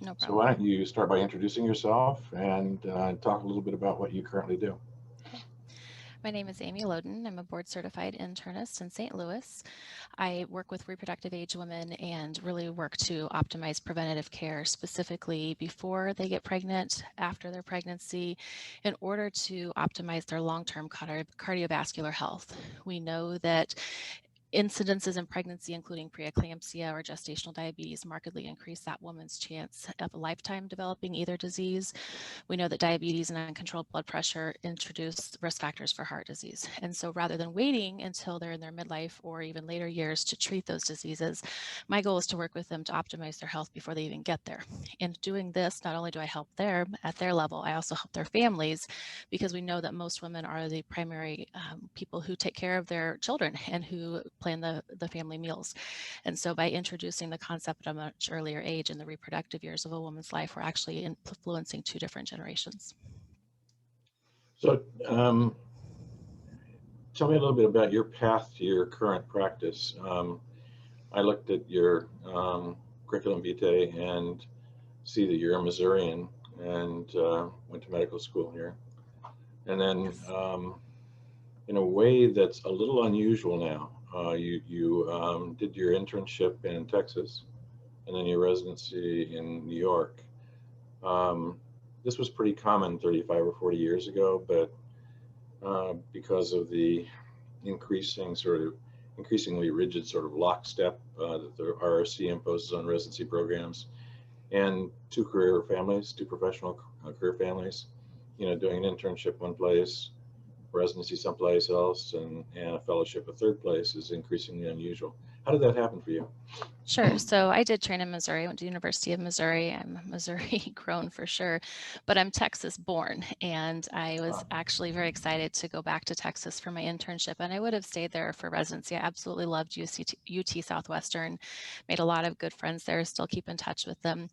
No So why problem. don't you start by introducing yourself and talk a little bit about what you currently do. Okay. My name is Amy Loden. I'm a board certified internist in St. Louis. I work with reproductive age women and really work to optimize preventative care, specifically before they get pregnant, after their pregnancy, in order to optimize their long-term cardiovascular health. We know that incidences in pregnancy, including preeclampsia or gestational diabetes, markedly increase that woman's chance of a lifetime developing either disease. We know that diabetes and uncontrolled blood pressure introduce risk factors for heart disease. And so rather than waiting until they're in their midlife or even later years to treat those diseases, my goal is to work with them to optimize their health before they even get there. In doing this, not only do I help them at their level, I also help their families, because we know that most women are the primary people who take care of their children and who plan the family meals. And so by introducing the concept at a much earlier age in the reproductive years of a woman's life, we're actually influencing two different generations. So tell me a little bit about your path to your current practice. I looked at your curriculum vitae and see that you're a Missourian and went to medical school here. And then Yes. in a way that's a little unusual now, you did your internship in Texas and then your residency in New York. Um, this was pretty common 35 or 40 years ago, but because of the increasingly rigid sort of lockstep that the RRC imposes on residency programs, and two professional career families, doing an internship one place, residency someplace else, and a fellowship a third place is increasingly unusual. How did that happen for you? Sure. So I did train in Missouri. I went to the University of Missouri. I'm Missouri grown for sure, but I'm Texas born. And I was actually very excited to go back to Texas for my internship. And I would have stayed there for residency. I absolutely loved UT Southwestern, made a lot of good friends there, still keep in touch with them.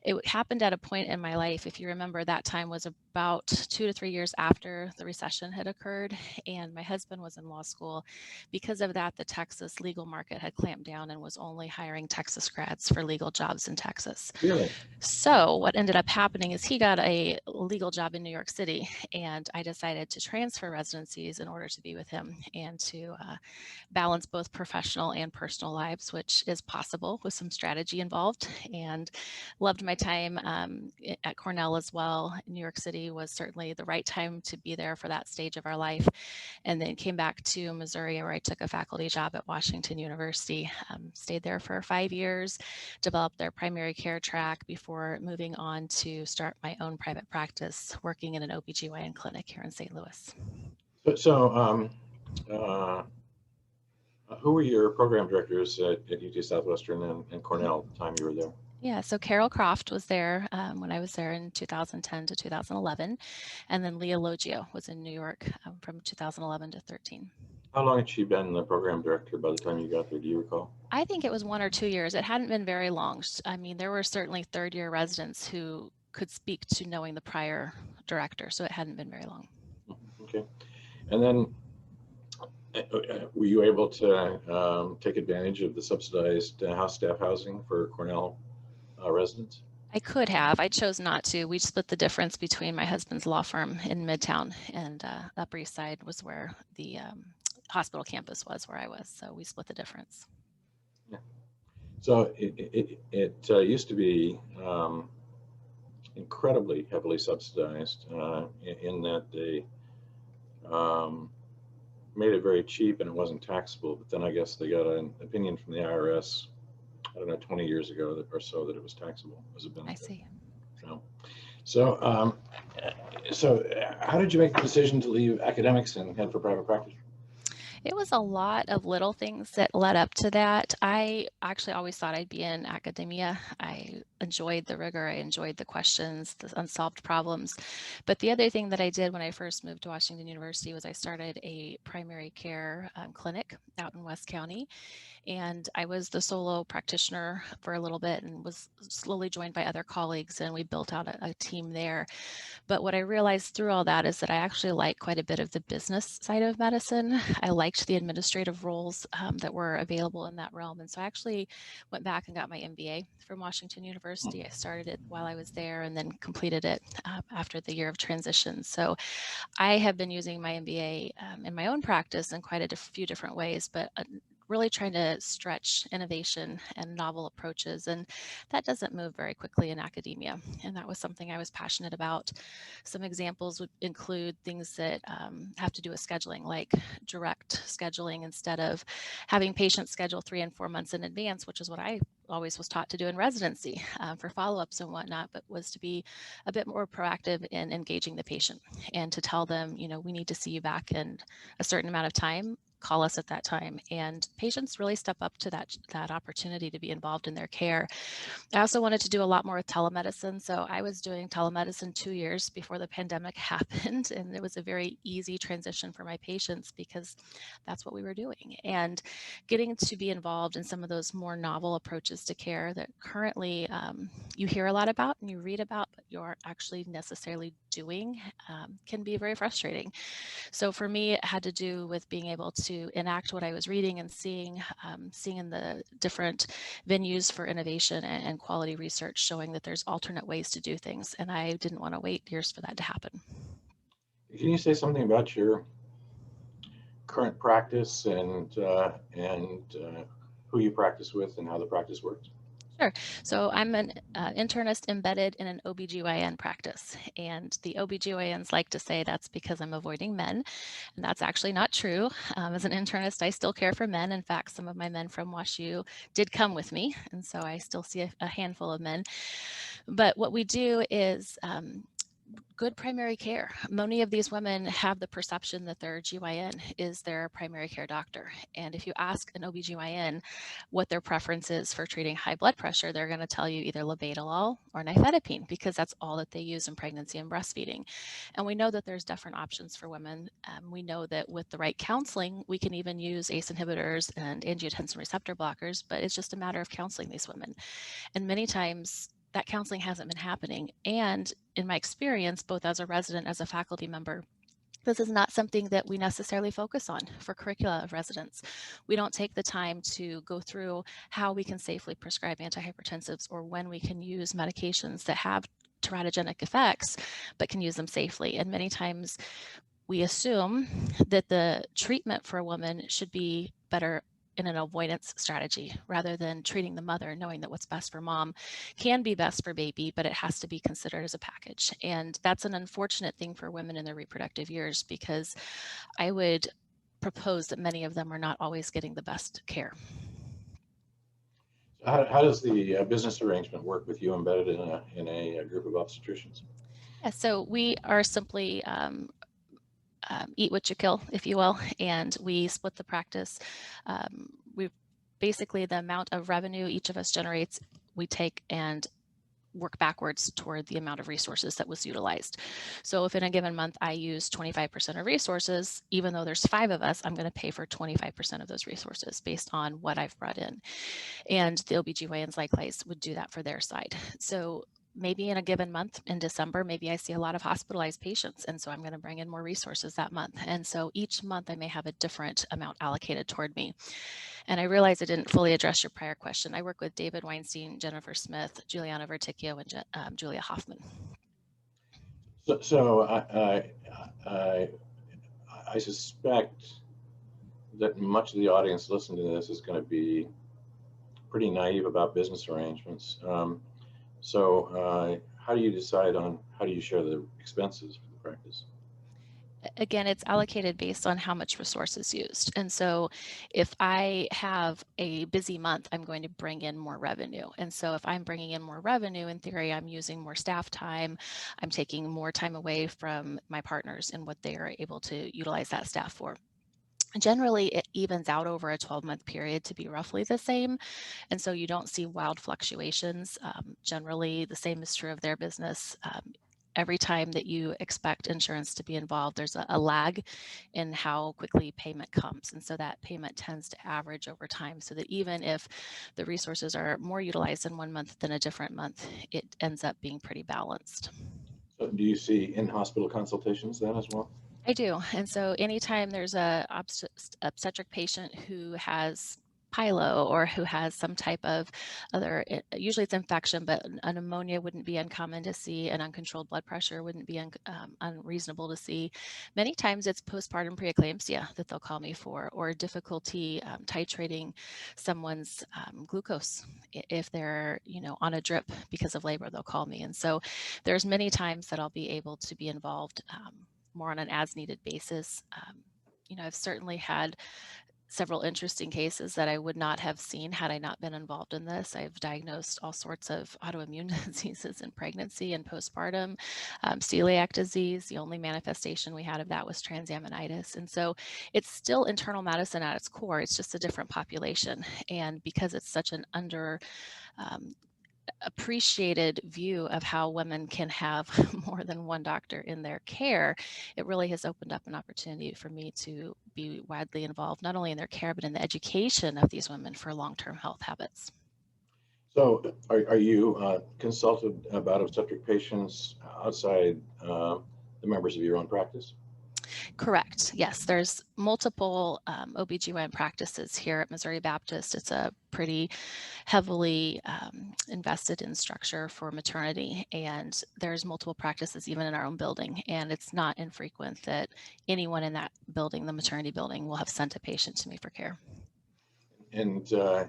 It happened at a point in my life, if you remember, that time was about 2 to 3 years after the recession had occurred. And my husband was in law school. Because of that, the Texas legal market had clamped down and was only hiring Texas grads for legal jobs in Texas. Really? So what ended up happening is he got a legal job in New York City, and I decided to transfer residencies in order to be with him and to balance both professional and personal lives, which is possible with some strategy involved. And loved my time at Cornell as well. New York City was certainly the right time to be there for that stage of our life. And then came back to Missouri, where I took a faculty job at Washington University. Stayed there for 5 years, developed their primary care track before moving on to start my own private practice, working in an OBGYN clinic here in St. Louis. So, uh, who were your program directors at UT Southwestern and Mhm. Cornell at the time you were there? Yeah, so Carol Croft was there when I was there in 2010 to 2011, and then Leah Logio was in New York from 2011 to 13. How long had she been the program director by the time you got there? Do you recall? I think it was 1 or 2 years. It hadn't been very long. I mean, there were certainly third-year residents who could speak to knowing the prior director, so it hadn't been very long. Okay. And then were you able to take advantage of the subsidized house staff housing for Cornell residents? I could have. I chose not to. We split the difference between my husband's law firm in Midtown, and Upper East Side was where the hospital campus was, where I was. So we split the difference. Yeah. So it used to be incredibly heavily subsidized in that they um, made it very cheap and it wasn't taxable. But then I guess they got an opinion from the IRS, I don't know, 20 years ago or so, that it was taxable as a I benefit. see. So, so, so how did you make the decision to leave academics and head for private practice? It was a lot of little things that led up to that. I actually always thought I'd be in academia. I enjoyed the rigor, I enjoyed the questions, the unsolved problems. But the other thing that I did when I first moved to Washington University was I started a primary care clinic out in West County. and I was the solo practitioner for a little bit and was slowly joined by other colleagues, and we built out a team there. But what I realized through all that is that I actually like quite a bit of the business side of medicine. I liked the administrative roles that were available in that realm. And so I actually went back and got my MBA from Washington University. I started it while I was there and then completed it after the year of transition. So I have been using my MBA in my own practice in quite a few different ways, but really trying to stretch innovation and novel approaches. And that doesn't move very quickly in academia. And that was something I was passionate about. Some examples would include things that have to do with scheduling, like direct scheduling instead of having patients schedule 3 and 4 months in advance, which is what I always was taught to do in residency for follow-ups and whatnot, but was to be a bit more proactive in engaging the patient and to tell them, we need to see you back in a certain amount of time. Call us at that time. And patients really step up to that opportunity to be involved in their care. I also wanted to do a lot more with telemedicine. So I was doing telemedicine 2 years before the pandemic happened. And it was a very easy transition for my patients because that's what we were doing. And getting to be involved in some of those more novel approaches to care that currently you hear a lot about and you read about, but you aren't actually necessarily doing can be very frustrating. So for me, it had to do with being able to enact what I was reading and seeing in the different venues for innovation and quality research showing that there's alternate ways to do things. And I didn't want to wait years for that to happen. Can you say something about your current practice and who you practice with and how the practice works? Sure. So I'm an internist embedded in an OBGYN practice. And the OBGYNs like to say that's because I'm avoiding men. And that's actually not true. As an internist, I still care for men. In fact, some of my men from WashU did come with me. And so I still see a handful of men. But what we do is good primary care. Many of these women have the perception that their GYN is their primary care doctor. And if you ask an OBGYN what their preference is for treating high blood pressure, they're going to tell you either labetalol or nifedipine because that's all that they use in pregnancy and breastfeeding. And we know that there's different options for women. We know that with the right counseling, we can even use ACE inhibitors and angiotensin receptor blockers, but it's just a matter of counseling these women. And many times that counseling hasn't been happening. And in my experience, both as a resident, as a faculty member, this is not something that we necessarily focus on for curricula of residents. We don't take the time to go through how we can safely prescribe antihypertensives or when we can use medications that have teratogenic effects, but can use them safely. And many times we assume that the treatment for a woman should be better in an avoidance strategy rather than treating the mother, knowing that what's best for mom can be best for baby, but it has to be considered as a package. And that's an unfortunate thing for women in their reproductive years because I would propose that many of them are not always getting the best care. How does the business arrangement work with you embedded in a group of obstetricians? Yeah, so we are simply eat what you kill, if you will, and we split the practice. We basically the amount of revenue each of us generates, we take and work backwards toward the amount of resources that was utilized. So if in a given month I use 25% of resources, even though there's 5 of us, I'm going to pay for 25% of those resources based on what I've brought in. And the OBGYNs likewise would do that for their side. So maybe in a given month in December, maybe I see a lot of hospitalized patients. And so I'm going to bring in more resources that month. And so each month I may have a different amount allocated toward me. And I realize I didn't fully address your prior question. I work with David Weinstein, Jennifer Smith, Juliana Verticchio, and Julia Hoffman. So I suspect that much of the audience listening to this is going to be pretty naive about business arrangements. So how do you decide on how do you share the expenses for the practice? Again, it's allocated based on how much resource is used. And so if I have a busy month, I'm going to bring in more revenue. And so if I'm bringing in more revenue, in theory, I'm using more staff time. I'm taking more time away from my partners and what they are able to utilize that staff for. Generally, it evens out over a 12-month period to be roughly the same. And so you don't see wild fluctuations. Generally, the same is true of their business. every time that you expect insurance to be involved, there's a lag in how quickly payment comes. And so that payment tends to average over time, so that even if the resources are more utilized in one month than a different month, it ends up being pretty balanced. So do you see in-hospital consultations then as well? I do. And so anytime there's a obstetric patient who has pyelo or who has some type of other, usually it's infection, but a pneumonia wouldn't be uncommon to see, an uncontrolled blood pressure wouldn't be unreasonable to see. Many times it's postpartum preeclampsia that they'll call me for, or difficulty titrating someone's glucose. If they're, on a drip because of labor, they'll call me. And so there's many times that I'll be able to be involved more on an as needed basis. I've certainly had several interesting cases that I would not have seen had I not been involved in this. I've diagnosed all sorts of autoimmune diseases in pregnancy and postpartum, celiac disease. The only manifestation we had of that was transaminitis. And so it's still internal medicine at its core. It's just a different population. And because it's such an appreciated view of how women can have more than one doctor in their care, it really has opened up an opportunity for me to be widely involved, not only in their care, but in the education of these women for long-term health habits. So are you consulted about obstetric patients outside the members of your own practice? Correct. Yes, there's multiple OBGYN practices here at Missouri Baptist. It's a pretty heavily invested in structure for maternity, and there's multiple practices even in our own building. And it's not infrequent that anyone in that building, the maternity building, will have sent a patient to me for care. And do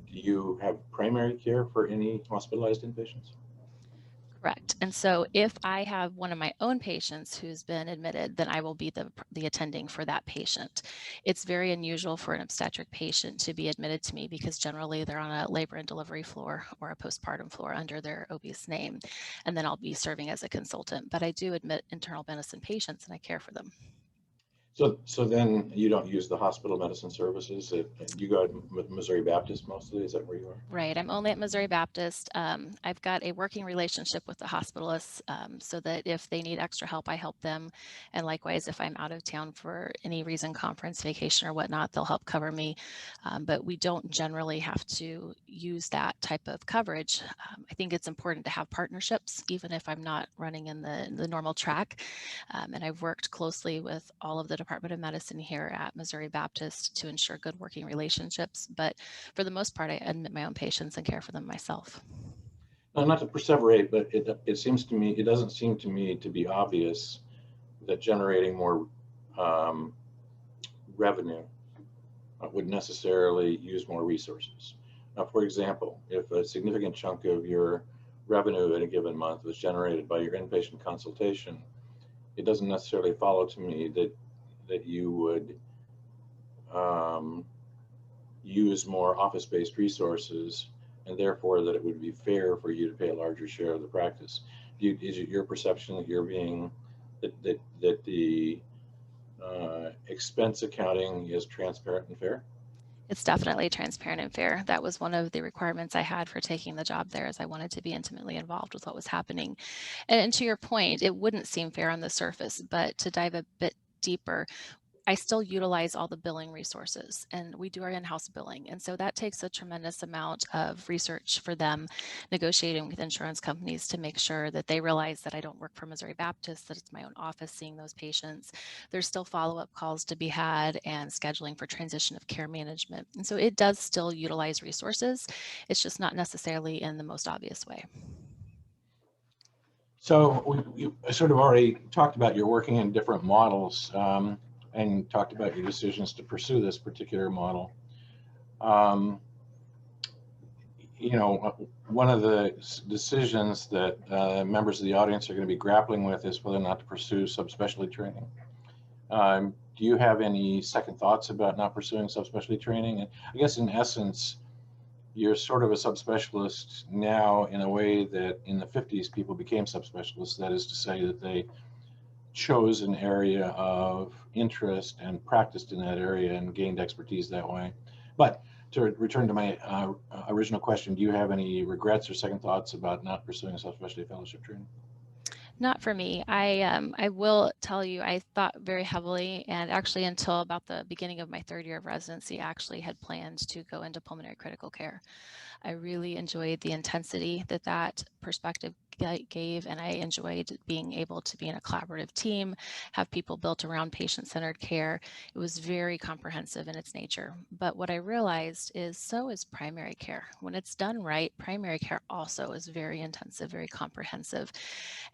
you have primary care for any hospitalized inpatients? Correct. And so if I have one of my own patients who's been admitted, then I will be the attending for that patient. It's very unusual for an obstetric patient to be admitted to me because generally they're on a labor and delivery floor or a postpartum floor under their OB's name. And then I'll be serving as a consultant. But I do admit internal medicine patients and I care for them. So then you don't use the hospital medicine services. You go to Missouri Baptist mostly. Is that where you are? Right. I'm only at Missouri Baptist. I've got a working relationship with the hospitalists so that if they need extra help, I help them. And likewise, if I'm out of town for any reason, conference, vacation, or whatnot, they'll help cover me. But we don't generally have to use that type of coverage. I think it's important to have partnerships, even if I'm not running in the normal track. And I've worked closely with all of the Department of Medicine here at Missouri Baptist to ensure good working relationships. But for the most part, I admit my own patients and care for them myself. No, not to perseverate, but it seems to me, it doesn't seem to me to be obvious that generating more revenue would necessarily use more resources. Now, for example, if a significant chunk of your revenue in a given month was generated by your inpatient consultation, it doesn't necessarily follow to me that you would use more office-based resources, and therefore that it would be fair for you to pay a larger share of the practice. Is it your perception that you're being that the expense accounting is transparent and fair? It's definitely transparent and fair. That was one of the requirements I had for taking the job there, is I wanted to be intimately involved with what was happening. And to your point, it wouldn't seem fair on the surface, but to dive a bit deeper, I still utilize all the billing resources, and we do our in-house billing. And so that takes a tremendous amount of research for them, negotiating with insurance companies to make sure that they realize that I don't work for Missouri Baptist, that it's my own office seeing those patients. There's still follow-up calls to be had and scheduling for transition of care management. And so it does still utilize resources. It's just not necessarily in the most obvious way. So we sort of already talked about your working in different models. And talked about your decisions to pursue this particular model. One of the decisions that members of the audience are going to be grappling with is whether or not to pursue subspecialty training. Do you have any second thoughts about not pursuing subspecialty training? And I guess in essence, you're sort of a subspecialist now in a way that in the 50s people became subspecialists. That is to say that they chose an area of interest and practiced in that area and gained expertise that way. But to return to my original question, do you have any regrets or second thoughts about not pursuing a subspecialty fellowship training? Not for me. I will tell you, I thought very heavily, and actually until about the beginning of my third year of residency, I actually had planned to go into pulmonary critical care. I really enjoyed the intensity that that perspective gave, and I enjoyed being able to be in a collaborative team, have people built around patient-centered care. It was very comprehensive in its nature. But what I realized is so is primary care. When it's done right, primary care also is very intensive, very comprehensive,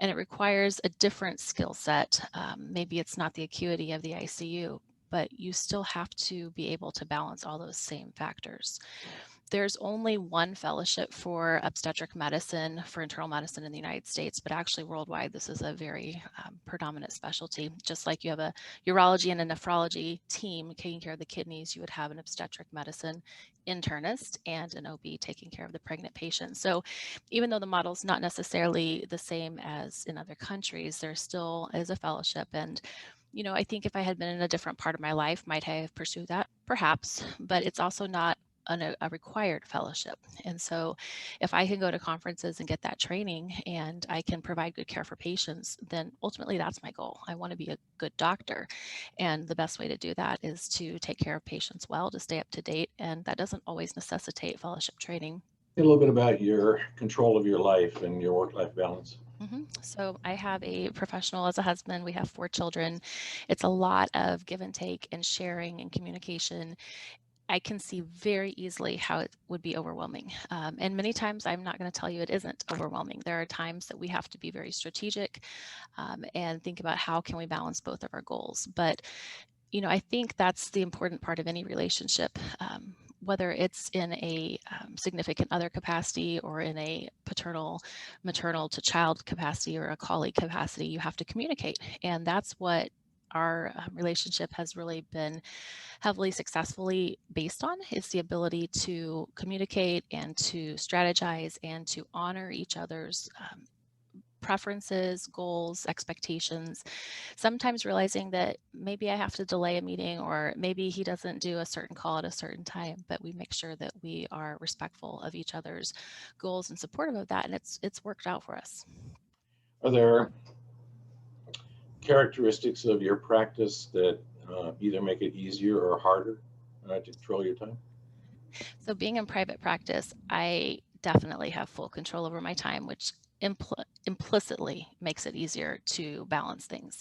and it requires a different skill set. Maybe it's not the acuity of the ICU, but you still have to be able to balance all those same factors. There's only one fellowship for obstetric medicine for internal medicine in the United States, but actually worldwide, this is a very predominant specialty. Just like you have a urology and a nephrology team taking care of the kidneys, you would have an obstetric medicine internist and an OB taking care of the pregnant patient. So even though the model is not necessarily the same as in other countries, there still is a fellowship. And I think if I had been in a different part of my life, might I have pursued that? Perhaps, but it's also not a required fellowship. And so if I can go to conferences and get that training and I can provide good care for patients, then ultimately that's my goal. I want to be a good doctor. And the best way to do that is to take care of patients well, to stay up to date. And that doesn't always necessitate fellowship training. A little bit about your control of your life and your work-life balance. So I have a professional as a husband. We have 4 children. It's a lot of give and take and sharing and communication. I can see very easily how it would be overwhelming. And many times I'm not going to tell you it isn't overwhelming. There are times that we have to be very strategic and think about how can we balance both of our goals. But, I think that's the important part of any relationship. Whether it's in a significant other capacity or in a paternal, maternal to child capacity or a colleague capacity, you have to communicate. And that's what our relationship has really been heavily successfully based on is the ability to communicate and to strategize and to honor each other's preferences, goals, expectations. Sometimes realizing that maybe I have to delay a meeting or maybe he doesn't do a certain call at a certain time, but we make sure that we are respectful of each other's goals and supportive of that. And it's worked out for us. Are there characteristics of your practice that either make it easier or harder to control your time? So being in private practice, I definitely have full control over my time, which implicitly makes it easier to balance things.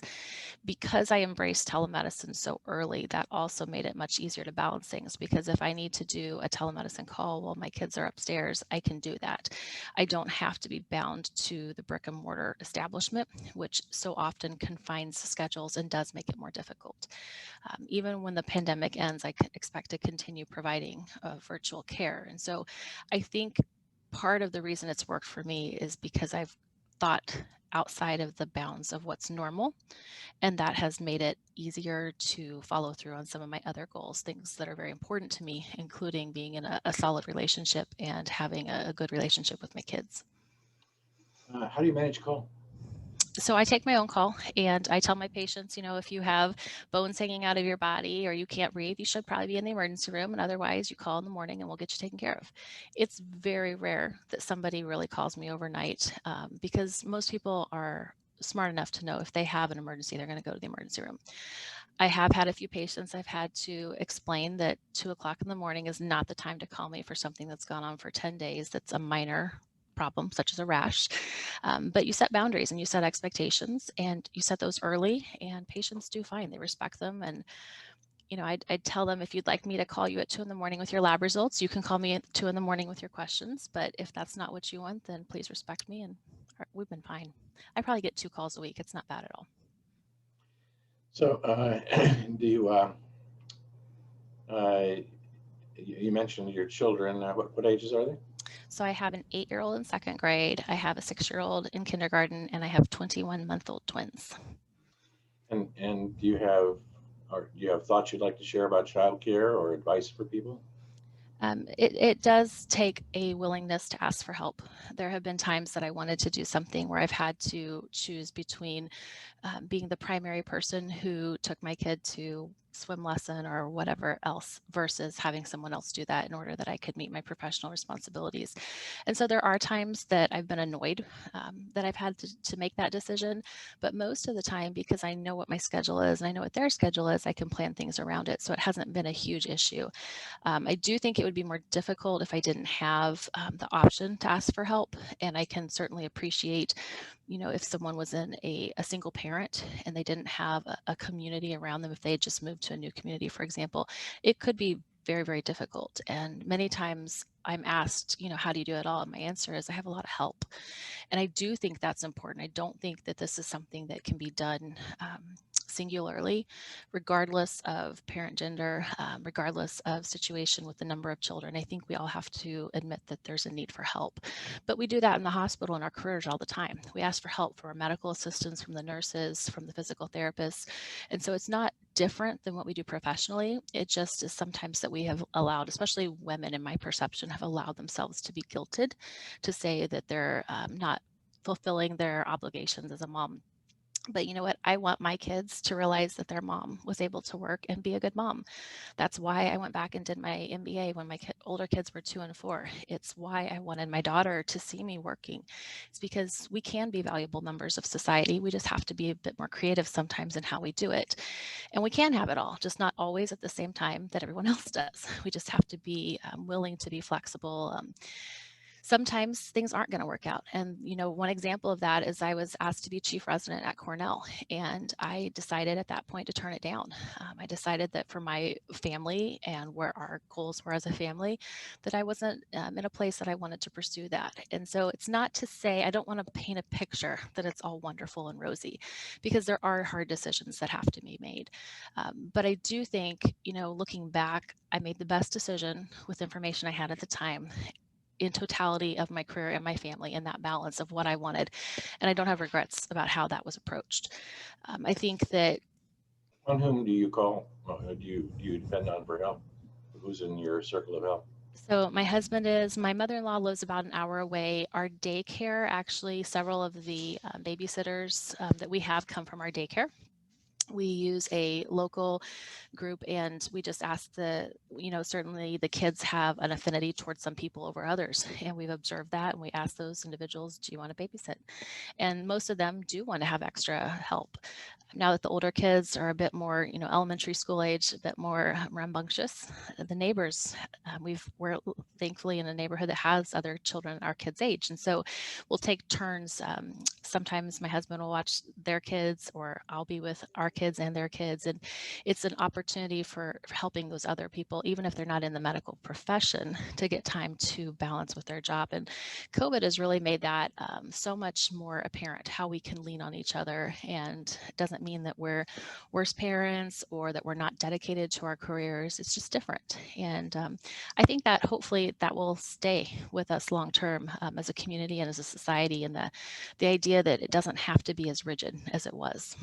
Because I embraced telemedicine so early, that also made it much easier to balance things because if I need to do a telemedicine call while my kids are upstairs, I can do that. I don't have to be bound to the brick and mortar establishment, which so often confines schedules and does make it more difficult. Even when the pandemic ends, I can expect to continue providing virtual care. And so I think part of the reason it's worked for me is because I've thought outside of the bounds of what's normal. And that has made it easier to follow through on some of my other goals, things that are very important to me, including being in a solid relationship and having a good relationship with my kids. How do you manage call? So I take my own call and I tell my patients, if you have bones hanging out of your body or you can't breathe, you should probably be in the emergency room. And otherwise, you call in the morning and we'll get you taken care of. It's very rare that somebody really calls me overnight because most people are smart enough to know if they have an emergency, they're going to go to the emergency room. I have had a few patients I've had to explain that 2 o'clock in the morning is not the time to call me for something that's gone on for 10 days. That's a minor problem, such as a rash. But you set boundaries and you set expectations and you set those early, and patients do fine. They respect them. And, I'd tell them if you'd like me to call you at 2 in the morning with your lab results, you can call me at 2 in the morning with your questions. But if that's not what you want, then please respect me. And we've been fine. I probably get 2 calls a week. It's not bad at all. So, do you mentioned your children? What ages are they? So I have an 8-year-old in second grade, I have a 6-year-old in kindergarten, and I have 21-month-old twins. And do you have thoughts you'd like to share about childcare or advice for people? It does take a willingness to ask for help. There have been times that I wanted to do something where I've had to choose between being the primary person who took my kid to swim lesson or whatever else versus having someone else do that in order that I could meet my professional responsibilities. And so there are times that I've been annoyed that I've had to make that decision. But most of the time, because I know what my schedule is and I know what their schedule is, I can plan things around it. So it hasn't been a huge issue. I do think it would be more difficult if I didn't have the option to ask for help. And I can certainly appreciate, if someone was in a single parent and they didn't have a community around them, if they had just moved to a new community, for example, it could be very, very difficult. And many times I'm asked, how do you do it all? And my answer is I have a lot of help. And I do think that's important. I don't think that this is something that can be done singularly, regardless of parent gender, regardless of situation with the number of children. I think we all have to admit that there's a need for help. But we do that in the hospital in our careers all the time. We ask for help from our medical assistants, from the nurses, from the physical therapists. And so it's not different than what we do professionally. It just is sometimes that we have allowed, especially women in my perception, have allowed themselves to be guilted to say that they're not fulfilling their obligations as a mom. But you know what? I want my kids to realize that their mom was able to work and be a good mom. That's why I went back and did my MBA when my older kids were 2 and 4. It's why I wanted my daughter to see me working. It's because we can be valuable members of society. We just have to be a bit more creative sometimes in how we do it. And we can have it all, just not always at the same time that everyone else does. We just have to be willing to be flexible. Sometimes things aren't going to work out. And, one example of that is I was asked to be chief resident at Cornell, and I decided at that point to turn it down. I decided that for my family and where our goals were as a family, that I wasn't in a place that I wanted to pursue that. And so it's not to say I don't want to paint a picture that it's all wonderful and rosy, because there are hard decisions that have to be made. But I do think, looking back, I made the best decision with information I had at the time in totality of my career and my family, and that balance of what I wanted. And I don't have regrets about how that was approached. I think that. On whom do you call? Do you depend on for help? Who's in your circle of help? So my mother-in-law lives about an hour away. Our daycare, actually, several of the babysitters that we have come from our daycare. We use a local group, and we just ask certainly the kids have an affinity towards some people over others. And we've observed that, and we ask those individuals, do you want to babysit? And most of them do want to have extra help. Now that the older kids are a bit more, elementary school age, a bit more rambunctious, the neighbors, we're thankfully in a neighborhood that has other children our kids' age. And so we'll take turns. Sometimes my husband will watch their kids, or I'll be with our kids and their kids. And it's an opportunity for helping those other people, even if they're not in the medical profession, to get time to balance with their job. And COVID has really made that so much more apparent, how we can lean on each other. And it doesn't mean that we're worse parents or that we're not dedicated to our careers. It's just different. And I think that hopefully that will stay with us long term as a community and as a society, and the idea that it doesn't have to be as rigid as it was.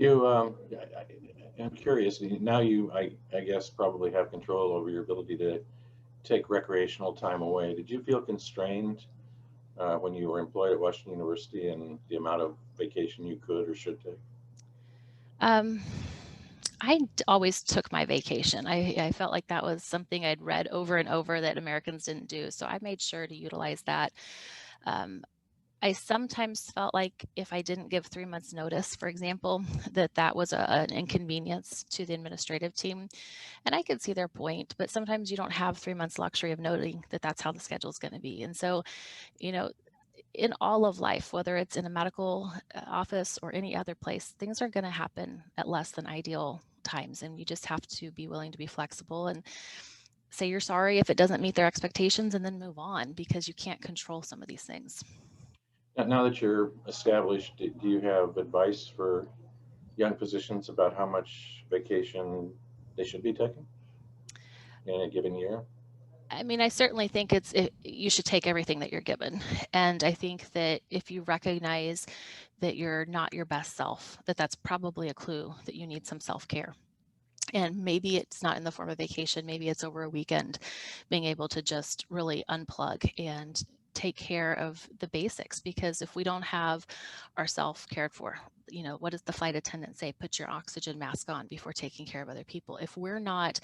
I'm curious. Now I guess, probably have control over your ability to take recreational time away. Did you feel constrained when you were employed at Washington University and the amount of vacation you could or should take? Um, I always took my vacation. I felt like that was something I'd read over and over that Americans didn't do. So I made sure to utilize that. Um, I sometimes felt like if I didn't give 3 months notice, for example, that was an inconvenience to the administrative team. And I could see their point, but sometimes you don't have 3 months luxury of noting that that's how the schedule is going to be. And so, you know, in all of life, whether it's in a medical office or any other place, things are going to happen at less than ideal times. And you just have to be willing to be flexible and say you're sorry if it doesn't meet their expectations, and then move on, because you can't control some of these things. Now that you're established, do you have advice for young physicians about how much vacation they should be taking in a given year? I mean, I certainly think you should take everything that you're given. And I think that if you recognize that you're not your best self, that's probably a clue that you need some self-care. And maybe it's not in the form of vacation, maybe it's over a weekend, being able to just really unplug and take care of the basics, because if we don't have ourselves cared for, what does the flight attendant say? Put your oxygen mask on before taking care of other people. If we're not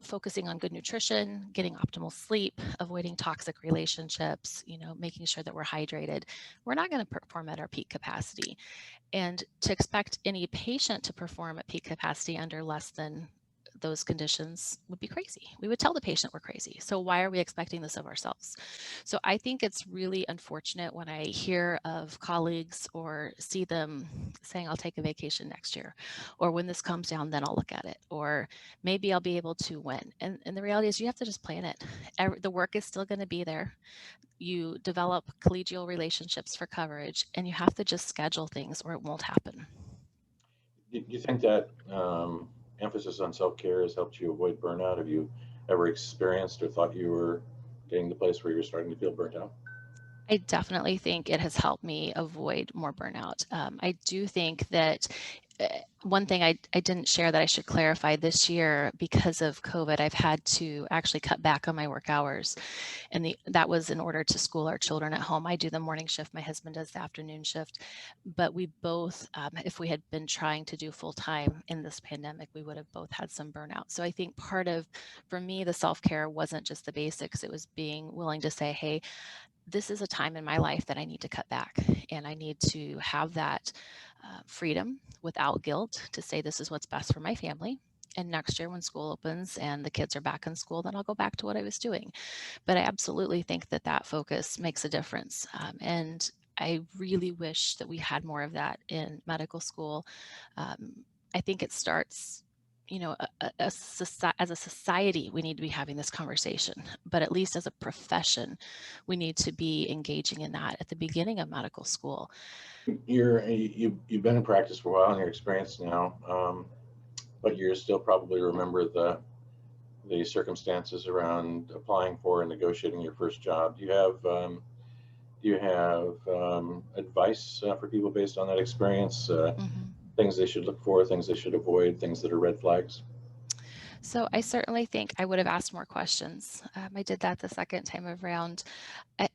focusing on good nutrition, getting optimal sleep, avoiding toxic relationships, making sure that we're hydrated, we're not going to perform at our peak capacity. And to expect any patient to perform at peak capacity under less than those conditions would be crazy. We would tell the patient we're crazy. So why are we expecting this of ourselves? So I think it's really unfortunate when I hear of colleagues or see them saying, I'll take a vacation next year, or when this comes down, then I'll look at it, or maybe I'll be able to when. And the reality is you have to just plan it. The work is still going to be there. You develop collegial relationships for coverage, and you have to just schedule things or it won't happen. Do you think that emphasis on self-care has helped you avoid burnout? Have you ever experienced or thought you were getting to the place where you're starting to feel burnt out? I definitely think it has helped me avoid more burnout. I do think that one thing I didn't share that I should clarify this year, because of COVID, I've had to actually cut back on my work hours. And that was in order to school our children at home. I do the morning shift, my husband does the afternoon shift. But we both, if we had been trying to do full time in this pandemic, we would have both had some burnout. So I think for me, the self-care wasn't just the basics. It was being willing to say, hey, this is a time in my life that I need to cut back, and I need to have that freedom without guilt to say this is what's best for my family. And next year when school opens and the kids are back in school, then I'll go back to what I was doing. But I absolutely think that focus makes a difference. And I really wish that we had more of that in medical school. I think it starts, as a society, we need to be having this conversation, but at least as a profession, we need to be engaging in that at the beginning of medical school. You've been in practice for a while and you're experienced now, but you still probably remember the circumstances around applying for and negotiating your first job. Do you have advice for people based on that experience? Mm-hmm. Things they should look for, things they should avoid, things that are red flags? So I certainly think I would have asked more questions. I did that the second time around.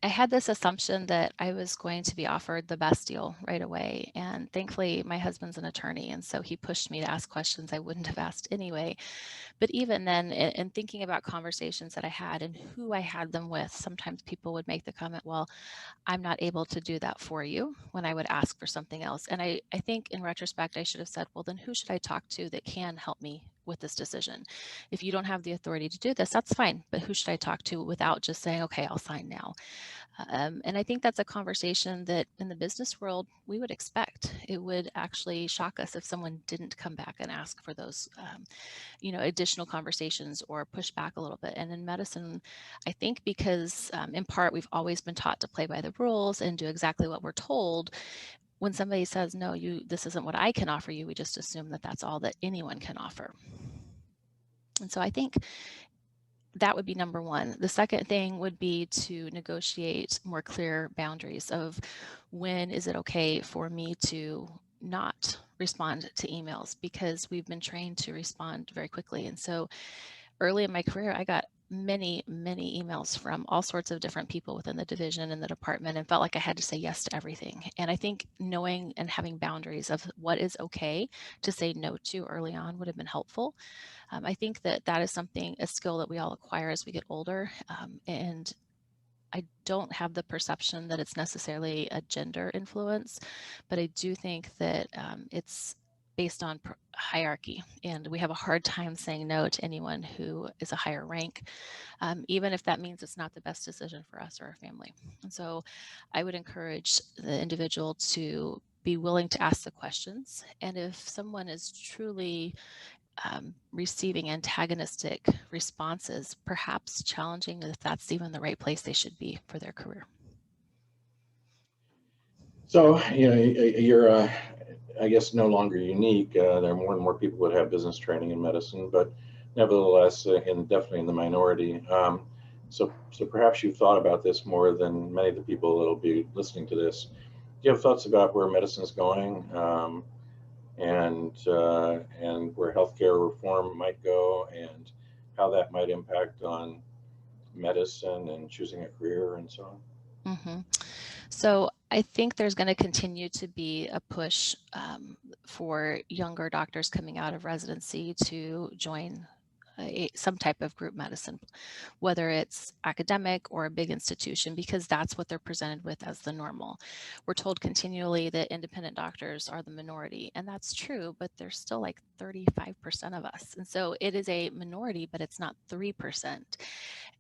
I had this assumption that I was going to be offered the best deal right away. And thankfully, my husband's an attorney, and so he pushed me to ask questions I wouldn't have asked anyway. But even then, in thinking about conversations that I had and who I had them with, sometimes people would make the comment, well, I'm not able to do that for you, when I would ask for something else. And I think in retrospect, I should have said, well, then who should I talk to that can help me with this decision? If you don't have the authority to do this, that's fine. But who should I talk to without just saying, okay, I'll sign now? And I think that's a conversation that in the business world, we would expect. It would actually shock us if someone didn't come back and ask for those, additional conversations or push back a little bit. And in medicine, I think because in part, we've always been taught to play by the rules and do exactly what we're told. When somebody says, no, this isn't what I can offer you, we just assume that that's all that anyone can offer. And so I think that would be number one. The second thing would be to negotiate more clear boundaries of when is it okay for me to not respond to emails, because we've been trained to respond very quickly. And so early in my career, I got many, many emails from all sorts of different people within the division and the department, and felt like I had to say yes to everything. And I think knowing and having boundaries of what is okay to say no to early on would have been helpful. I think that is a skill that we all acquire as we get older. And I don't have the perception that it's necessarily a gender influence, but I do think that it's based on hierarchy, and we have a hard time saying no to anyone who is a higher rank, even if that means it's not the best decision for us or our family. And so I would encourage the individual to be willing to ask the questions. And if someone is truly receiving antagonistic responses, perhaps challenging if that's even the right place they should be for their career. So, you're, I guess, no longer unique. There are more and more people that have business training in medicine, but nevertheless, definitely in the minority. So perhaps you've thought about this more than many of the people that will be listening to this. Do you have thoughts about where medicine is going, and where healthcare reform might go, and how that might impact on medicine and choosing a career and so on? Mm-hmm. So I think there's going to continue to be a push for younger doctors coming out of residency to join some type of group medicine, whether it's academic or a big institution, because that's what they're presented with as the normal. We're told continually that independent doctors are the minority, and that's true, but there's still like 35% of us. And so it is a minority, but it's not 3%.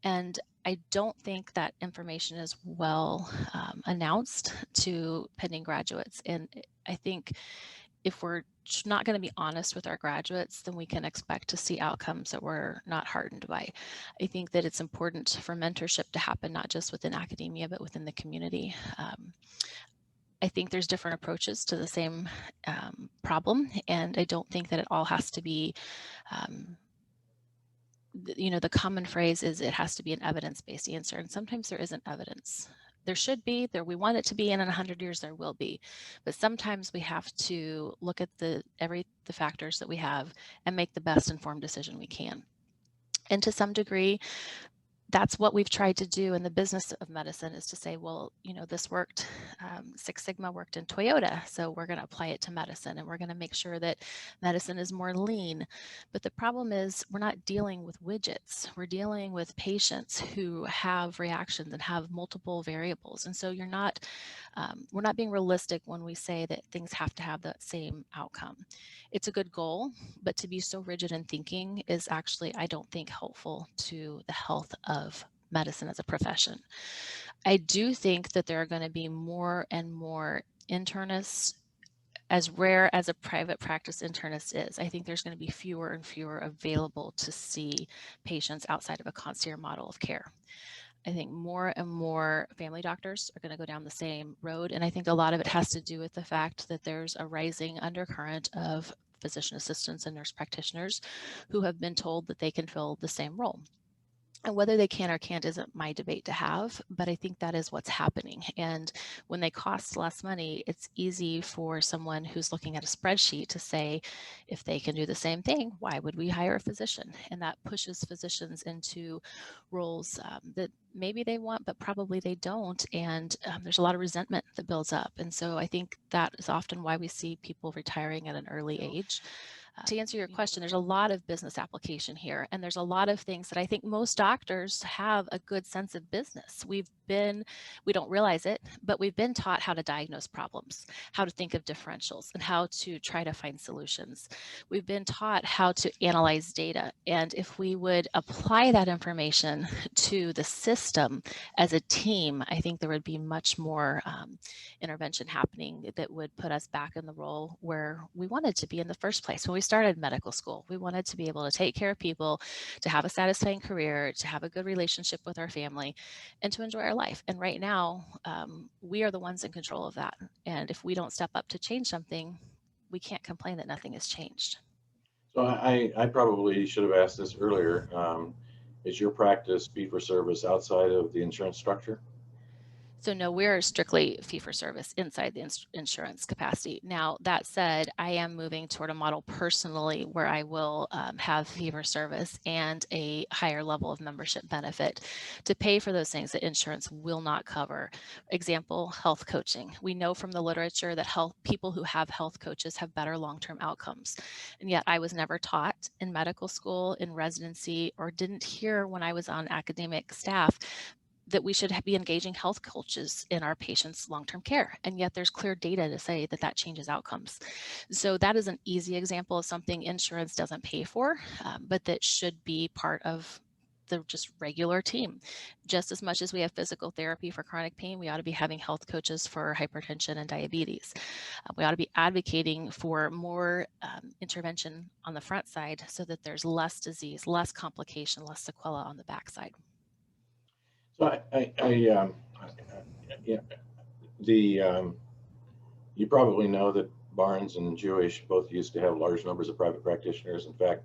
And I don't think that information is well announced to pending graduates. And I think if we're not going to be honest with our graduates, then we can expect to see outcomes that we're not heartened by. I think that it's important for mentorship to happen, not just within academia, but within the community. I think there's different approaches to the same problem, and I don't think that it all has to be the common phrase is it has to be an evidence-based answer, and sometimes there isn't evidence. There should be, there we want it to be, and in 100 years there will be. But sometimes we have to look at the factors that we have and make the best informed decision we can. And to some degree, that's what we've tried to do in the business of medicine, is to say, well, this worked, Six Sigma worked in Toyota, so we're going to apply it to medicine, and we're going to make sure that medicine is more lean. But the problem is we're not dealing with widgets. We're dealing with patients who have reactions and have multiple variables. And so we're not being realistic when we say that things have to have the same outcome. It's a good goal, but to be so rigid in thinking is actually, I don't think, helpful to the health of medicine as a profession. I do think that there are going to be more and more internists, as rare as a private practice internist is. I think there's going to be fewer and fewer available to see patients outside of a concierge model of care. I think more and more family doctors are going to go down the same road. And I think a lot of it has to do with the fact that there's a rising undercurrent of physician assistants and nurse practitioners who have been told that they can fill the same role. And whether they can or can't isn't my debate to have, but I think that is what's happening. And when they cost less money, it's easy for someone who's looking at a spreadsheet to say, if they can do the same thing, why would we hire a physician? And that pushes physicians into roles that maybe they want, but probably they don't. And there's a lot of resentment that builds up. And so I think that is often why we see people retiring at an early age. To answer your question, there's a lot of business application here, and there's a lot of things that I think most doctors have a good sense of business. We don't realize it, but we've been taught how to diagnose problems, how to think of differentials, and how to try to find solutions. We've been taught how to analyze data, and if we would apply that information to the system as a team, I think there would be much more intervention happening that would put us back in the role where we wanted to be in the first place. When we started medical school, we wanted to be able to take care of people, to have a satisfying career, to have a good relationship with our family, and to enjoy our life. And right now, we are the ones in control of that. And if we don't step up to change something, we can't complain that nothing has changed. So I probably should have asked this earlier. Is your practice fee-for-service outside of the insurance structure? So no, we're strictly fee-for-service inside the insurance capacity. Now, that said, I am moving toward a model personally where I will have fee-for-service and a higher level of membership benefit to pay for those things that insurance will not cover. Example, health coaching. We know from the literature that people who have health coaches have better long-term outcomes. And yet I was never taught in medical school, in residency, or didn't hear when I was on academic staff that we should be engaging health coaches in our patients' long-term care. And yet there's clear data to say that that changes outcomes. So that is an easy example of something insurance doesn't pay for, but that should be part of the just regular team. Just as much as we have physical therapy for chronic pain, we ought to be having health coaches for hypertension and diabetes. We ought to be advocating for more intervention on the front side so that there's less disease, less complication, less sequela on the backside. So yeah, you probably know that Barnes and Jewish both used to have large numbers of private practitioners. In fact,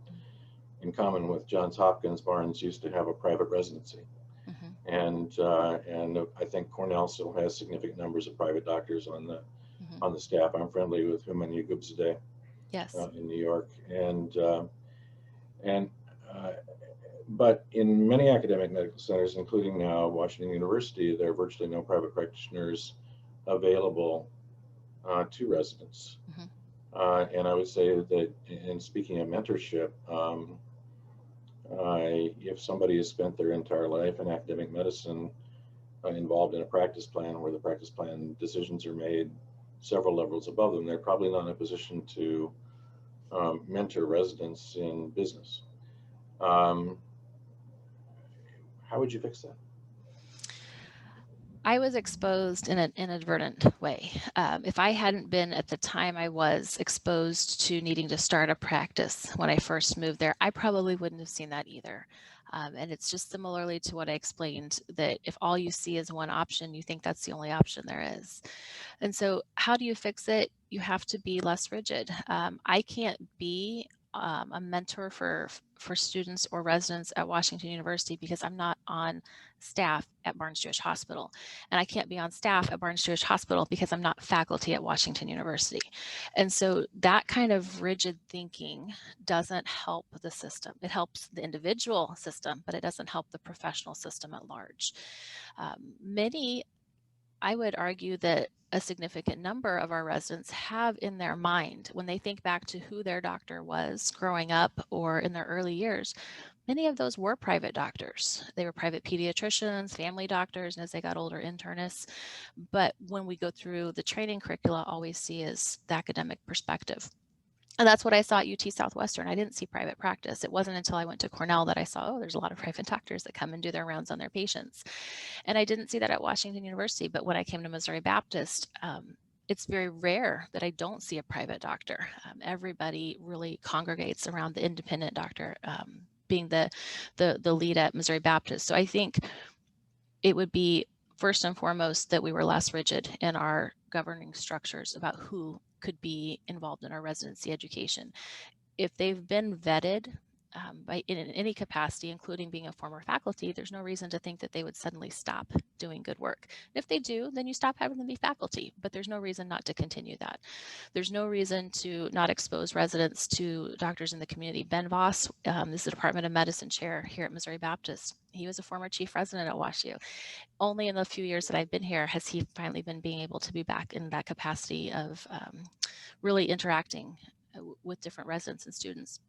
in common with Johns Hopkins, Barnes used to have a private residency. Mm-hmm. And I think Cornell still has significant numbers of private doctors on the staff. I'm friendly with Human Yugubzadeh, yes, in New York, and But in many academic medical centers, including now Washington University, there are virtually no private practitioners available to residents. Mhm. And I would say that in speaking of mentorship, if somebody has spent their entire life in academic medicine involved in a practice plan where the practice plan decisions are made several levels above them, they're probably not in a position to mentor residents in business. How would you fix that? I was exposed in an inadvertent way. If I hadn't been at the time I was exposed to needing to start a practice when I first moved there, I probably wouldn't have seen that either. And it's just similarly to what I explained, that if all you see is one option, you think that's the only option there is. And so how do you fix it? You have to be less rigid. I can't be a mentor for students or residents at Washington University because I'm not on staff at Barnes-Jewish Hospital. And I can't be on staff at Barnes-Jewish Hospital because I'm not faculty at Washington University. And so that kind of rigid thinking doesn't help the system. It helps the individual system, but it doesn't help the professional system at large. I would argue that a significant number of our residents have in their mind, when they think back to who their doctor was growing up or in their early years, many of those were private doctors. They were private pediatricians, family doctors, and as they got older, internists. But when we go through the training curricula, all we see is the academic perspective. And that's what I saw at UT Southwestern. I didn't see private practice. It wasn't until I went to Cornell that I saw, oh, there's a lot of private doctors that come and do their rounds on their patients. And I didn't see that at Washington University. But when I came to Missouri Baptist, it's very rare that I don't see a private doctor. Everybody really congregates around the independent doctor being the lead at Missouri Baptist. So I think it would be first and foremost that we were less rigid in our governing structures about who could be involved in our residency education. If they've been vetted in any capacity, including being a former faculty, there's no reason to think that they would suddenly stop doing good work. And if they do, then you stop having them be faculty, but there's no reason not to continue that. There's no reason to not expose residents to doctors in the community. Ben Voss is the Department of Medicine chair here at Missouri Baptist. He was a former chief resident at WashU. Only in the few years that I've been here has he finally been being able to be back in that capacity of really interacting with different residents and students.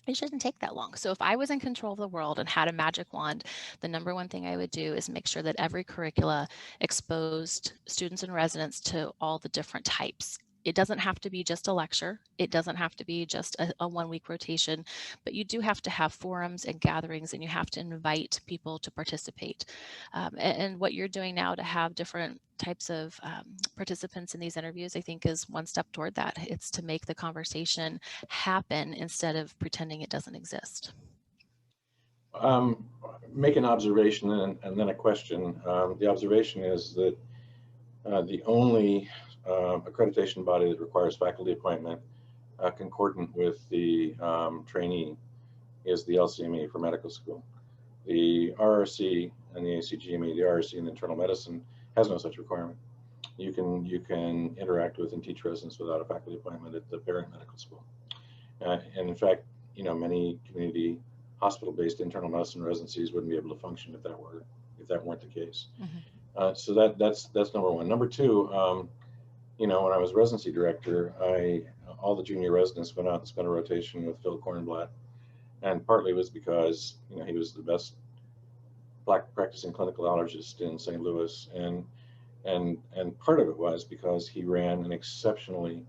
It shouldn't take that long. So if I was in control of the world and had a magic wand, the number one thing I would do is make sure that every curricula exposed students and residents to all the different types. It doesn't have to be just a lecture. It doesn't have to be just a 1 week rotation, but you do have to have forums and gatherings, and you have to invite people to participate. And what you're doing now to have different types of participants in these interviews, I think, is one step toward that. It's to make the conversation happen instead of pretending it doesn't exist. Make an observation and then a question. The observation is that the only accreditation body that requires faculty appointment concordant with the trainee is the LCME for medical school. The RRC and the ACGME, the RRC in internal medicine, has no such requirement. You can interact with and teach residents without a faculty appointment at the parent medical school. And in fact, many community hospital-based internal medicine residencies wouldn't be able to function if that weren't the case. Mm-hmm. So that's number one. Number two, when I was residency director, all the junior residents went out and spent a rotation with Phil Kornblatt, and partly was because he was the best Black practicing clinical allergist in St. Louis, and part of it was because he ran an exceptionally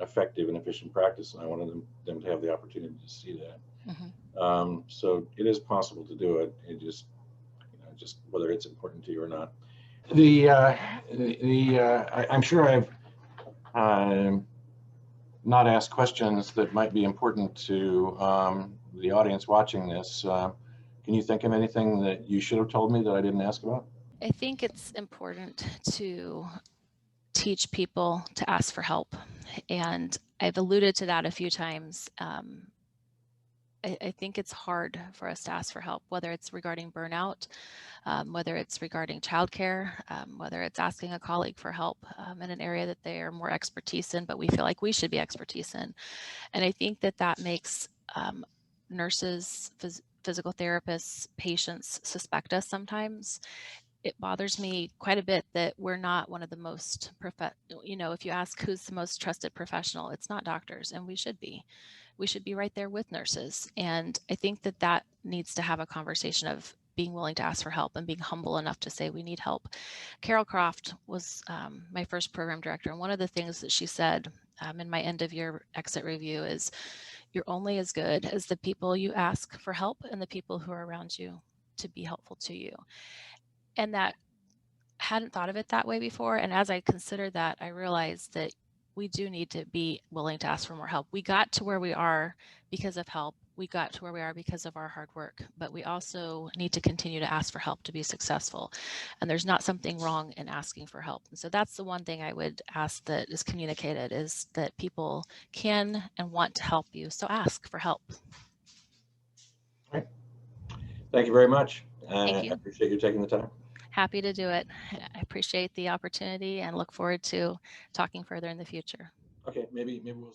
effective and efficient practice, and I wanted them to have the opportunity to see that. Mm-hmm. So it is possible to do it. It just whether it's important to you or not. I'm sure I've not asked questions that might be important to the audience watching this. Can you think of anything that you should have told me that I didn't ask about? I think it's important to teach people to ask for help. And I've alluded to that a few times. I think it's hard for us to ask for help, whether it's regarding burnout, whether it's regarding childcare, whether it's asking a colleague for help in an area that they are more expertise in, but we feel like we should be expertise in. And I think that makes nurses, physical therapists, patients suspect us sometimes. It bothers me quite a bit that we're not one of the most if you ask who's the most trusted professional, it's not doctors, and we should be. We should be right there with nurses. And I think that that needs to have a conversation of being willing to ask for help and being humble enough to say we need help. Carol Croft was my first program director, and one of the things that she said in my end of year exit review is, you're only as good as the people you ask for help and the people who are around you to be helpful to you. And that, hadn't thought of it that way before. And as I considered that, I realized that we do need to be willing to ask for more help. We got to where we are because of help. We got to where we are because of our hard work, but we also need to continue to ask for help to be successful. And there's not something wrong in asking for help. And so that's the one thing I would ask that is communicated, is that people can and want to help you. So ask for help. Right. Thank you very much. Thank I you. appreciate you taking the time. Happy to do it. I appreciate the opportunity and look forward to talking further in the future. Okay, maybe we'll